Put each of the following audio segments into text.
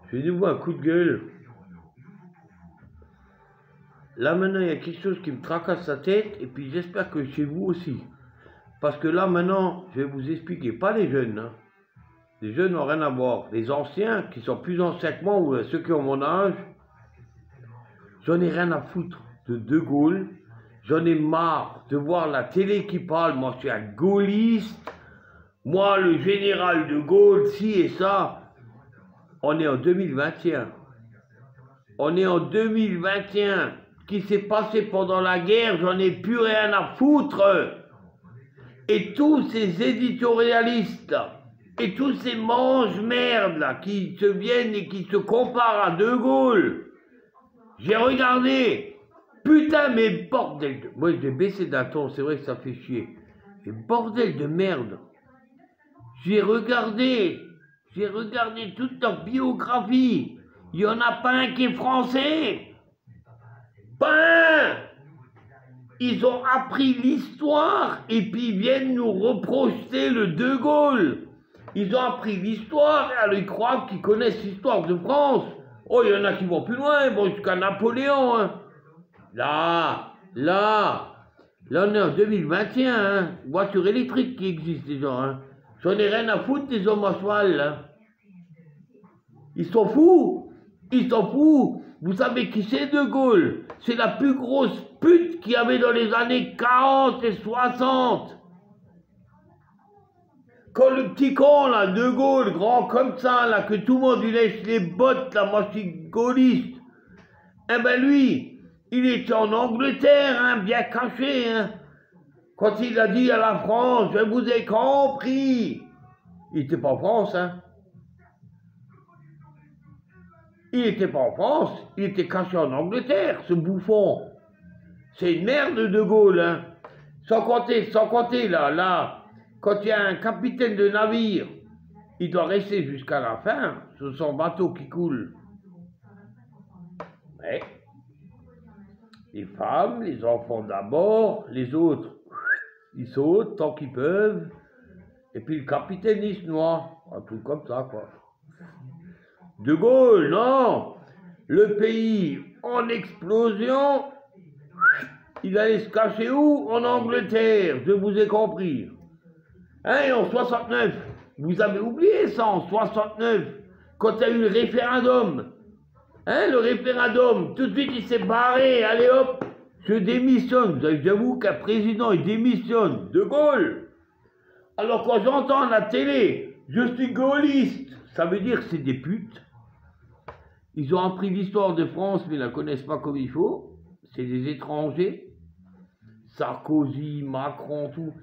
Je vais de vous un coup de gueule. Là maintenant il y a quelque chose qui me tracasse la tête et puis j'espère que chez vous aussi. Parce que là maintenant, je vais vous expliquer, pas les jeunes, hein. Les jeunes n'ont rien à voir. Les anciens, qui sont plus anciens que moi, ou ceux qui ont mon âge, j'en ai rien à foutre de Gaulle. J'en ai marre de voir la télé qui parle. Moi je suis un gaulliste. Moi le général de Gaulle, ci et ça. On est en 2021. On est en 2021. Ce qui s'est passé pendant la guerre, j'en ai plus rien à foutre. Et tous ces éditorialistes là, et tous ces mange-merdes là, qui se viennent et qui se comparent à De Gaulle. J'ai regardé. Putain, mais bordel de... Moi, j'ai baissé d'un ton, c'est vrai que ça fait chier. Mais bordel de merde. J'ai regardé toute leur biographie. Il n'y en a pas un qui est français. Pas un. Ils ont appris l'histoire et puis ils viennent nous reprocher le De Gaulle. Ils ont appris l'histoire et alors ils croient qu'ils connaissent l'histoire de France. Oh, il y en a qui vont plus loin, ils vont jusqu'à Napoléon. Hein. Là, on est en 2021, hein. Voiture électrique qui existe déjà. Hein. J'en ai rien à foutre des hommes à cheval. Là. Ils sont fous. Ils sont fous. Vous savez qui c'est De Gaulle? C'est la plus grosse pute qu'il y avait dans les années 40 et 60. Quand le petit con, là, De Gaulle, grand comme ça, là, que tout le monde lui lèche les bottes, là, moi je suis gaulliste. Eh ben lui, il était en Angleterre, hein, bien caché, hein. Quand il a dit à la France, je vous ai compris. Il n'était pas en France, hein. Il n'était pas en France, il était caché en Angleterre, ce bouffon. C'est une merde De Gaulle, hein. Sans compter, là, quand il y a un capitaine de navire, il doit rester jusqu'à la fin sur son bateau qui coule. Mais les femmes, les enfants d'abord, les autres, ils sautent tant qu'ils peuvent, et puis le capitaine il se noie, un truc comme ça, quoi. De Gaulle, non, le pays en explosion, il allait se cacher où? En Angleterre, je vous ai compris. Hein, en 69, vous avez oublié ça, en 69, quand il y a eu le référendum. Hein, le référendum, tout de suite il s'est barré, allez hop, je démissionne. J'avoue qu'un président il démissionne, De Gaulle. Alors quand j'entends à la télé, je suis gaulliste, ça veut dire que c'est des putes. Ils ont appris l'histoire de France mais ils la connaissent pas comme il faut. C'est des étrangers. Sarkozy, Macron, tout.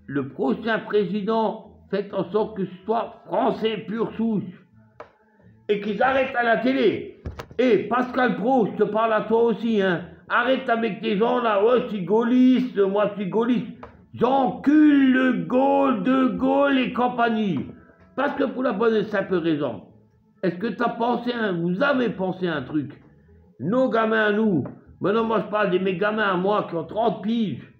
Le prochain président, faites en sorte que ce soit français pur souche. Et qu'ils arrêtent à la télé. Et Pascal Pro, je te parle à toi aussi, hein. Arrête avec tes gens là, ouais, je suis gaulliste, moi je suis gaulliste. J'encule le Gaulle, De Gaulle et compagnie. Parce que pour la bonne et simple raison, est-ce que vous avez pensé à un truc? Nos gamins à nous, maintenant moi je parle de mes gamins à moi qui ont 30 piges.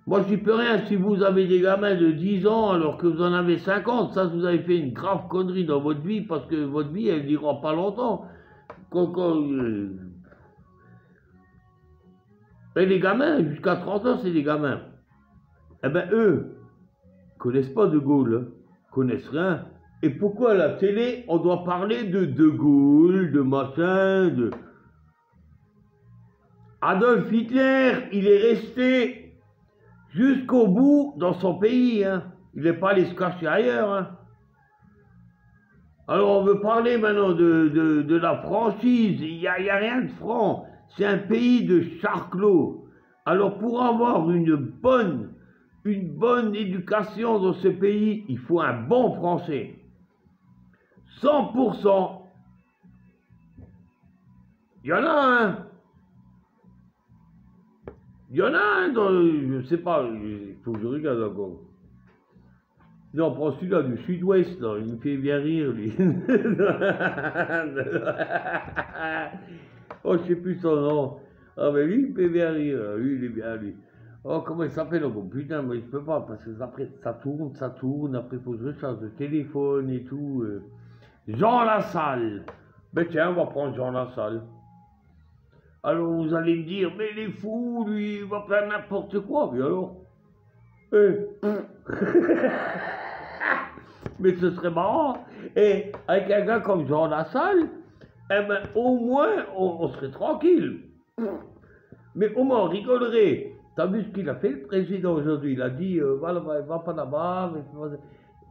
Moi, je n'y peux rien si vous avez des gamins de 10 ans alors que vous en avez 50. Ça, vous avez fait une grave connerie dans votre vie parce que votre vie, elle ne durera pas longtemps. Et les gamins, jusqu'à 30 ans, c'est des gamins. Eh bien, eux, ne connaissent pas De Gaulle, hein, connaissent rien. Et pourquoi à la télé, on doit parler de Gaulle, de machin, de... Adolf Hitler, il est resté jusqu'au bout dans son pays, hein. Il n'est pas allé se cacher ailleurs. Hein. Alors on veut parler maintenant de la franchise. Il n'y a rien de franc. C'est un pays de charclos. Alors pour avoir une bonne éducation dans ce pays, il faut un bon français. 100%. Il y en a un. Il y en a un dans, je sais pas, il faut que je regarde encore. Non, prends celui-là du sud-ouest, là, il me fait bien rire, lui. Oh, je sais plus son nom. Ah, mais lui, il me fait bien rire, lui, il est bien, lui. Oh, comment il s'appelle, oh, putain, mais je peux pas, parce que après, ça tourne, après, il faut que je recharge le téléphone et tout. Jean Lassalle. Ben tiens, on va prendre Jean Lassalle. Alors vous allez me dire, mais il est fou, lui, il va faire n'importe quoi. Mais alors Mais ce serait marrant. Et avec un gars comme Jean Lassalle, eh ben, au moins, on serait tranquille. Mais au moins, on rigolerait. T'as vu ce qu'il a fait, le président, aujourd'hui? Il a dit, voilà, va pas là-bas.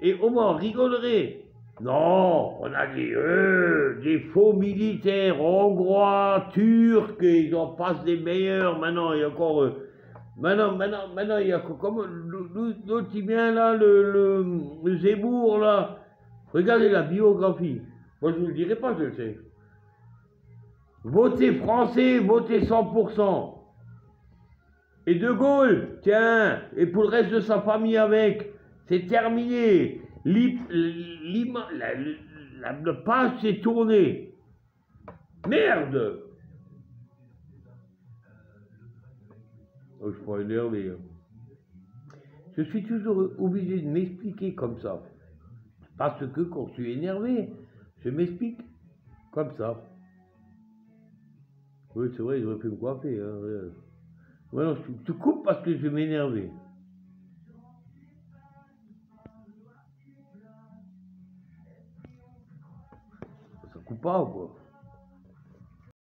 Et au moins, on rigolerait. Non, on a des faux militaires hongrois, turcs, et ils en passent des meilleurs. Maintenant, il y a encore... maintenant, il y a comme l'autre qui vient là, le Zemmour là. Regardez la biographie. Moi, je ne vous le dirai pas, je le sais. Votez français, votez 100%. Et De Gaulle, tiens, et pour le reste de sa famille avec, c'est terminé. La page s'est tournée. Merde! Oh, je suis pas énervé. Je suis toujours obligé de m'expliquer comme ça. Parce que quand je suis énervé, je m'explique comme ça. Oui, c'est vrai, j'aurais pu me coiffer. Hein. Ouais, non, tu coupes parce que je vais m'énerver. Ça coupe pas ou quoi?